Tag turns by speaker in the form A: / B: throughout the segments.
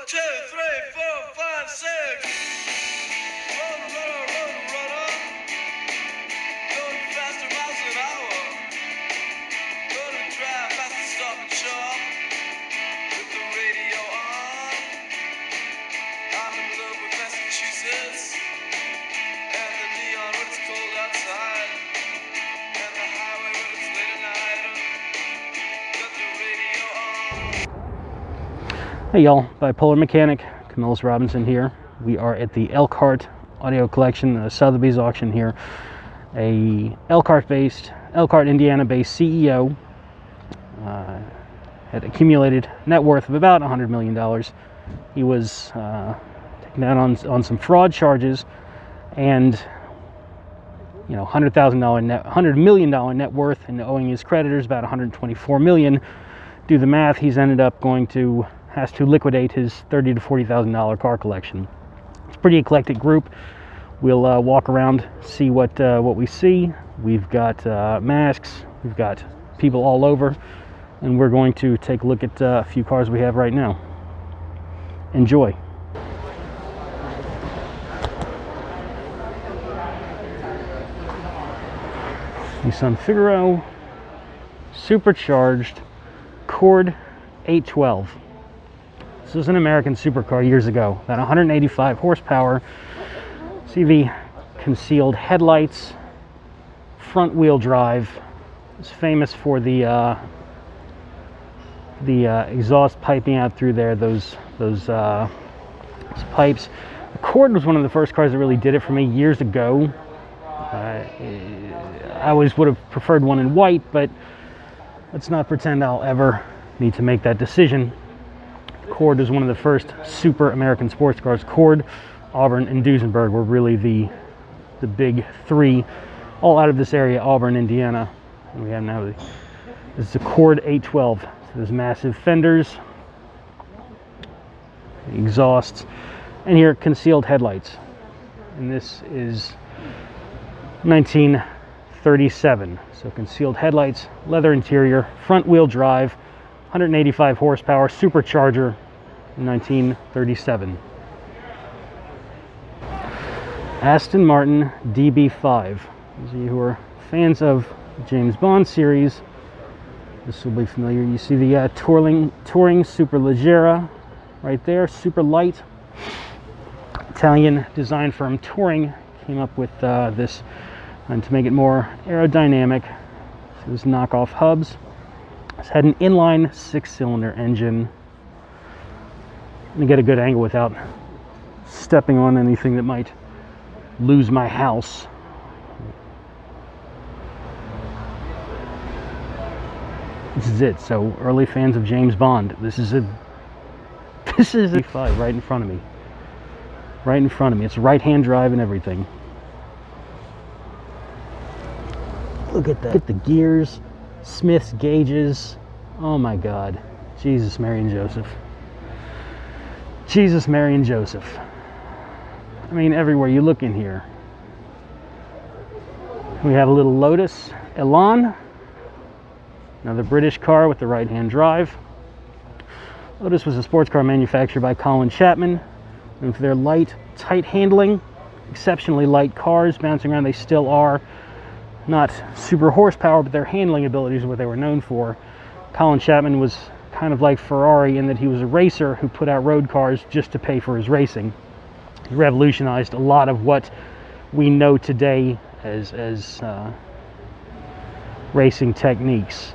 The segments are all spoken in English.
A: 2, 3, 4, 5, 6. Run, runner. Going faster miles an hour. Gonna drive fast and stop and shop. With the radio on. I'm in love with Massachusetts. And the neon when it's cold outside. And the highway when it's late at night. Got the radio on.
B: Hey y'all, Bipolar Mechanic, Camillus Robinson here. We are at the Elkhart Audio Collection, Sotheby's auction here. A Elkhart, Indiana-based CEO had accumulated net worth of about $100 million. He was taken down on some fraud charges, and $100 million net worth, and owing his creditors about $124 million. Do the math, he's ended up has to liquidate his $30,000 to $40,000 car collection. It's a pretty eclectic group. We'll walk around, see what we see. We've got masks, we've got people all over, and we're going to take a look at a few cars we have right now. Enjoy. Nissan Figaro, supercharged, Cord 812. This was an American supercar years ago, about 185 horsepower. See the concealed headlights, front wheel drive. It's famous for the exhaust piping out through there, those pipes. The Cord was one of the first cars that really did it for me years ago. I always would have preferred one in white, but let's not pretend I'll ever need to make that decision. Cord is one of the first super American sports cars. Cord, Auburn, and Duesenberg were really the big three, all out of this area, Auburn, Indiana. And we have now this is a Cord 812. So there's massive fenders, exhausts, and here concealed headlights. And this is 1937. So concealed headlights, leather interior, front wheel drive, 185 horsepower, supercharger, 1937. Aston Martin DB5. Those of you who are fans of the James Bond series, this will be familiar. You see the touring Superleggera right there, super light. Italian design firm Touring came up with this, and to make it more aerodynamic, so this knockoff hubs. It's had an inline 6-cylinder engine. Let me get a good angle without stepping on anything that might lose my house. This is it. So early fans of James Bond, this is a DB5 right in front of me. Right in front of me. It's right-hand drive and everything. Look at that. Look at the gears, Smith's gauges. Oh my God. Jesus, Mary, and Joseph. Jesus, Mary, and Joseph. I mean, everywhere you look in here. We have a little Lotus Elan. Another British car with the right-hand drive. Lotus was a sports car manufactured by Colin Chapman. And for their light, tight handling, exceptionally light cars, bouncing around, they still are. Not super horsepower, but their handling abilities are what they were known for. Colin Chapman was kind of like Ferrari in that he was a racer who put out road cars just to pay for his racing. He revolutionized a lot of what we know today as racing techniques.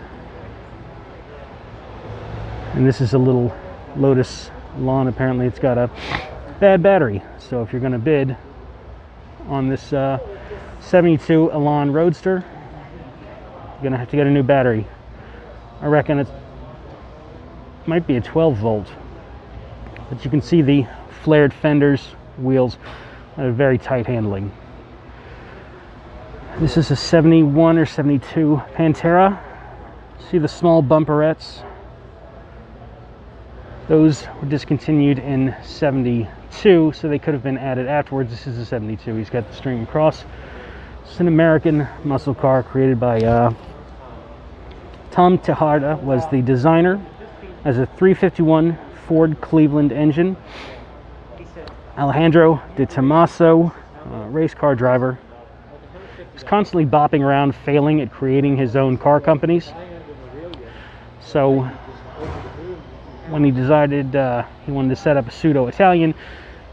B: And this is a little Lotus Elan. Apparently it's got a bad battery. So if you're going to bid on this 72 Elan Roadster, you're going to have to get a new battery. I reckon it might be a 12 volt. But you can see the flared fenders, wheels, very tight handling. This is a 71 or 72 Pantera. See the small bumperettes? Those were discontinued in 72, so they could have been added afterwards. This is a 72. He's got the string across. It's an American muscle car created by Tom Tejada, was the designer. As a 351 Ford Cleveland engine. Alejandro de Tomaso, race car driver, was constantly bopping around, failing at creating his own car companies. So when he decided he wanted to set up a pseudo-Italian,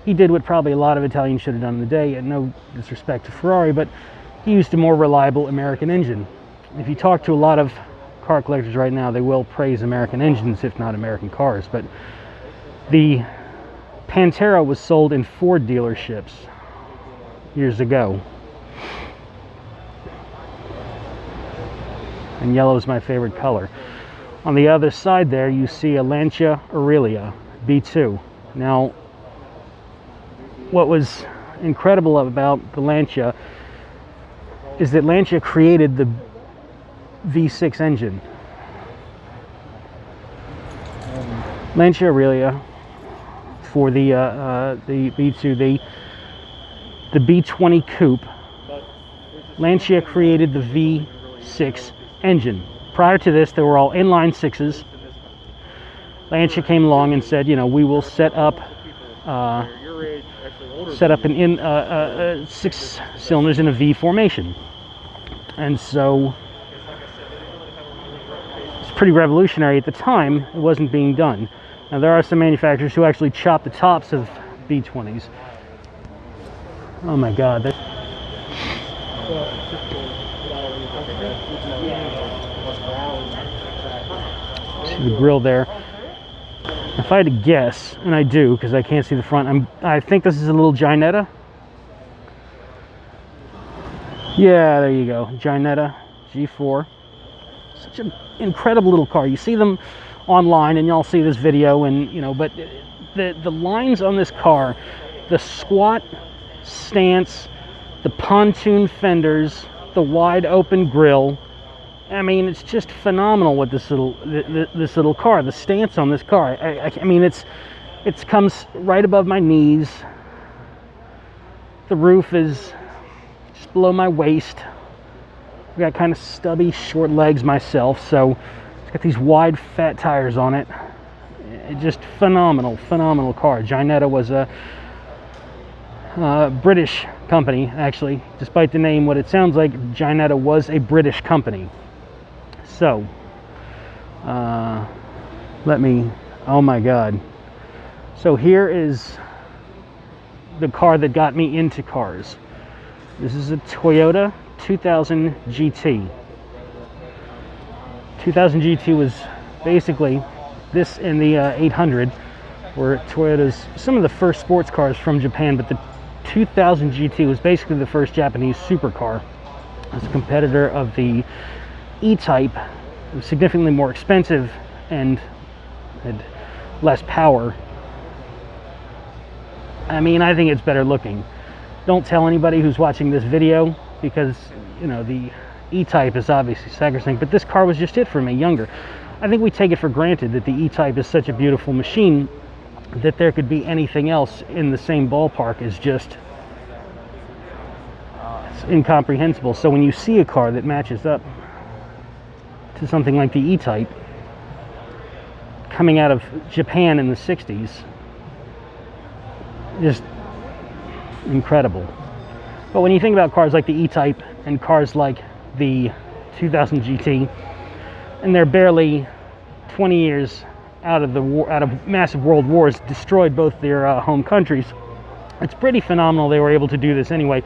B: he did what probably a lot of Italians should have done in the day, and no disrespect to Ferrari, but he used a more reliable American engine. If you talk to a lot of car collectors right now, they will praise American engines, if not American cars. But the Pantera was sold in Ford dealerships years ago. And yellow is my favorite color. On the other side there, you see a Lancia Aurelia B2. Now, what was incredible about the Lancia is that Lancia created the V6 engine. Lancia Aurelia for the B2, the B20 coupe. Lancia created the V6 engine. Prior to this, they were all inline sixes. Lancia came along and said, you know, we will set up in 6 cylinders in a V formation. And so it's pretty revolutionary at the time. It wasn't being done. Now there are some manufacturers who actually chop the tops of B20s. Oh my God. See the grill there. If I had to guess, and I do because I can't see the front, I think this is a little Ginetta. Yeah, there you go. Ginetta G4. Such an incredible little car. You see them online and y'all see this video, and you know, but the lines on this car, the squat stance, the pontoon fenders, the wide open grille, I mean, it's just phenomenal what this little car, the stance on this car. I mean, it comes right above my knees. The roof is just below my waist. I got kind of stubby, short legs myself, so it's got these wide, fat tires on it. Just phenomenal car. Ginetta was a British company, actually. Despite the name, what it sounds like, Ginetta was a British company. So, oh my God. So here is the car that got me into cars. This is a Toyota 2000 GT. 2000 GT was basically this in the 800, were Toyota's, some of the first sports cars from Japan, but the 2000 GT was basically the first Japanese supercar. It's a competitor of the EType. It was significantly more expensive and had less power. I mean, I think it's better looking. Don't tell anybody who's watching this video, because, you know, the EType is obviously sacrosanct, but this car was just it for me, younger. I think we take it for granted that the EType is such a beautiful machine that there could be anything else in the same ballpark is just it's incomprehensible. So when you see a car that matches up to something like the EType coming out of Japan in the 60s, just incredible. But when you think about cars like the EType and cars like the 2000 GT, and they're barely 20 years out of the war, out of massive world wars, destroyed both their home countries, it's pretty phenomenal they were able to do this anyway.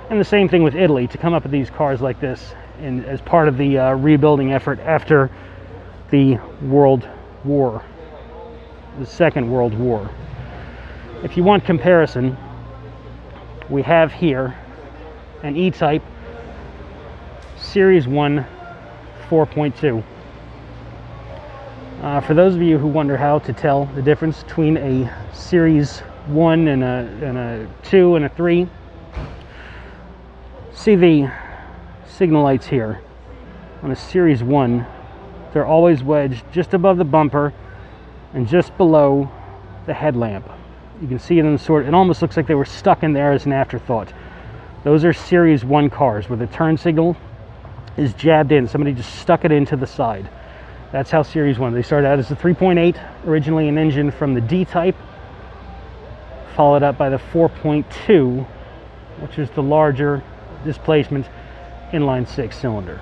B: And the same thing with Italy, to come up with these cars like this and as part of the rebuilding effort after the World War, the Second World War. If you want comparison, we have here an EType Series 1 4.2. For those of you who wonder how to tell the difference between a Series 1 and a 2 and a 3, see the signal lights here. On a Series 1, they're always wedged just above the bumper and just below the headlamp. You can see it in the sort, it almost looks like they were stuck in there as an afterthought. Those are Series 1 cars where the turn signal is jabbed in. Somebody just stuck it into the side. That's how Series 1. They started out as the 3.8, originally an engine from the D-Type, followed up by the 4.2, which is the larger displacement inline 6-cylinder.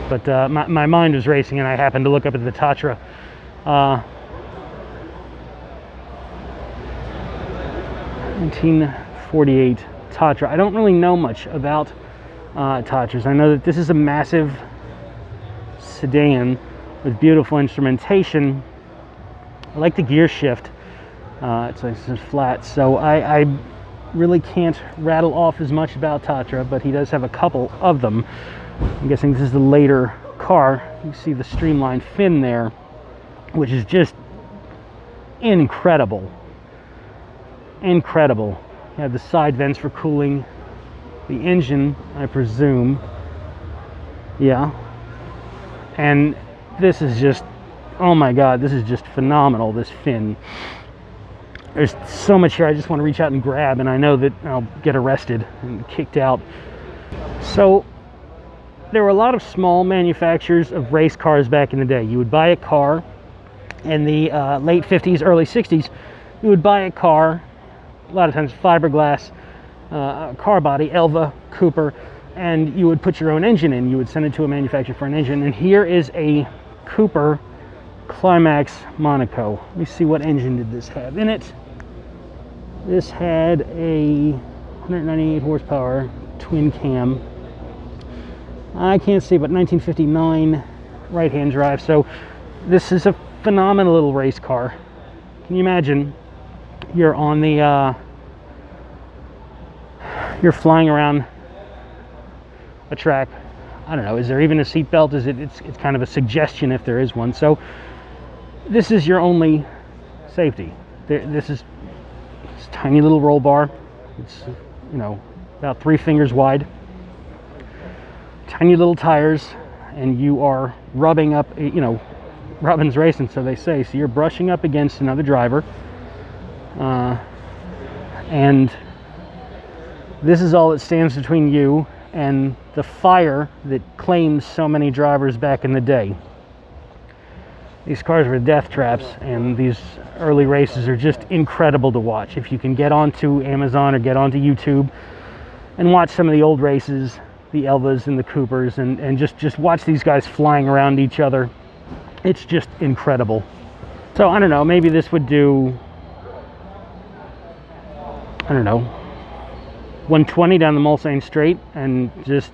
B: But my mind was racing, and I happened to look up at the Tatra. 1948 Tatra. I don't really know much about Tatras. I know that this is a massive sedan with beautiful instrumentation. I like the gear shift. It's flat, so I really can't rattle off as much about Tatra, but he does have a couple of them. I'm guessing this is the later car. You see the streamlined fin there, which is just incredible. Incredible. You have the side vents for cooling the engine, I presume. Yeah. And this is just, oh my God, this is just phenomenal, this fin. There's so much here I just want to reach out and grab, and I know that I'll get arrested and kicked out. So there were a lot of small manufacturers of race cars back in the day. You would buy a car in the late 50s, early 60s. You would buy a car, a lot of times fiberglass, car body, Elva, Cooper, and you would put your own engine in. You would send it to a manufacturer for an engine. And here is a Cooper Climax Monaco. Let me see, what engine did this have in it. This had a 198 horsepower twin cam. I can't see, but 1959 right-hand drive. So this is a phenomenal little race car. Can you imagine? You're on the you're flying around a track. I don't know, is there even a seat belt? It's kind of a suggestion if there is one. So this is your only safety. This is a tiny little roll bar. It's, you know, about 3 fingers wide. Tiny little tires, and you are rubbing up, you know, rubbing's racing, so they say. So you're brushing up against another driver. And this is all that stands between you and the fire that claims so many drivers back in the day. These cars were death traps, and these early races are just incredible to watch. If you can get onto Amazon or get onto YouTube and watch some of the old races, the Elvas and the Coopers, and just watch these guys flying around each other, it's just incredible. So I don't know, maybe this would do, I don't know, 120 down the Mulsanne Straight, and just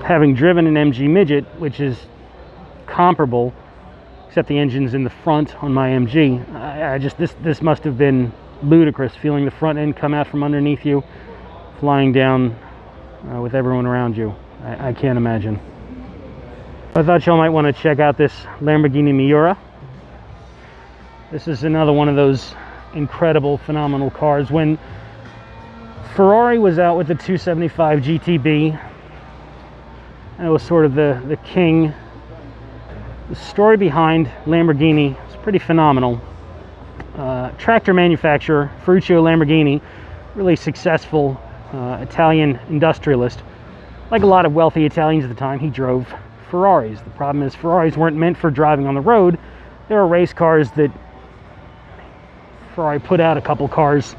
B: having driven an MG Midget, which is comparable, except the engine's in the front on my MG. This must have been ludicrous, feeling the front end come out from underneath you, flying down with everyone around you. I can't imagine. I thought y'all might want to check out this Lamborghini Miura. This is another one of those incredible, phenomenal cars. When Ferrari was out with the 275 GTB, and it was sort of the king. The story behind Lamborghini is pretty phenomenal. Tractor manufacturer Ferruccio Lamborghini, really successful Italian industrialist. Like a lot of wealthy Italians at the time, he drove Ferraris. The problem is Ferraris weren't meant for driving on the road. There were race cars that Ferrari put out a couple cars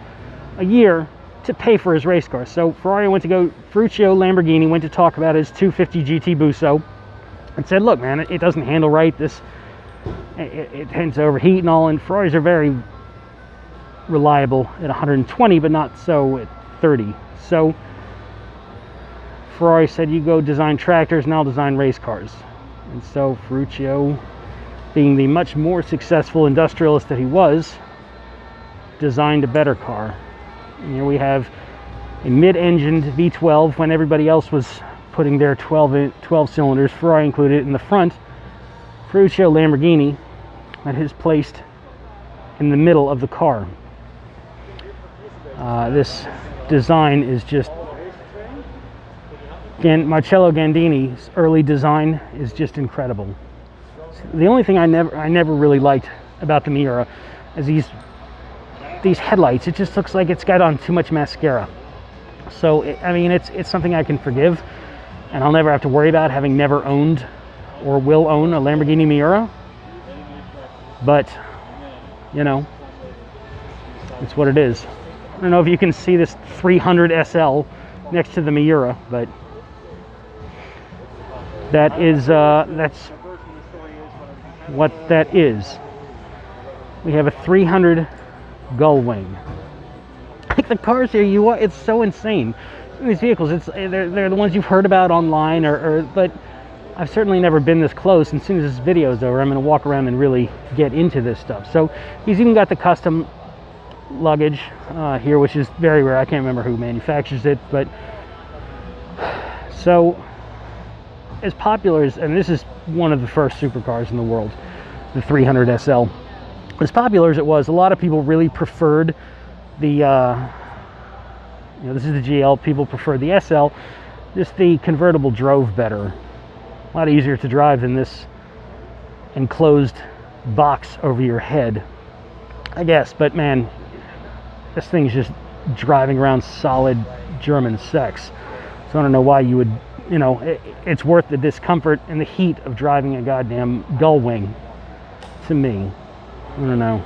B: a year to pay for his race cars. So Ferruccio Lamborghini went to talk about his 250 GT Busso and said, look man, it doesn't handle right, it tends to overheat and all, and Ferraris are very reliable at 120 but not so at 30. So Ferrari said, you go design tractors and I'll design race cars. And so Ferruccio, being the much more successful industrialist that he was, designed a better car. And here we have a mid-engined V12 when everybody else was putting their 12 cylinders, Ferrari included, in the front. Ferruccio Lamborghini had his placed in the middle of the car. This design is just, Marcello Gandini's early design is just incredible. The only thing I never really liked about the Miura is these headlights. It just looks like it's got on too much mascara. So I mean, it's something I can forgive, and I'll never have to worry about, having never owned or will own a Lamborghini Miura. But you know, it's what it is. I don't know if you can see this 300 SL next to the Miura, but that is that's what that is. We have a 300 Gullwing. Like the cars here, it's so insane. These vehicles, they're the ones you've heard about online, but I've certainly never been this close. And as soon as this video is over, I'm going to walk around and really get into this stuff. So he's even got the custom luggage here, which is very rare. I can't remember who manufactures it, but so as popular as, and this is one of the first supercars in the world, the 300 SL. As popular as it was, a lot of people really preferred the this is the GL. People prefer the SL. Just the convertible drove better, a lot easier to drive than this enclosed box over your head, I guess. But man, this thing's just driving around solid German sex. So I don't know why you would, it's worth the discomfort and the heat of driving a goddamn Gullwing to me. I don't know.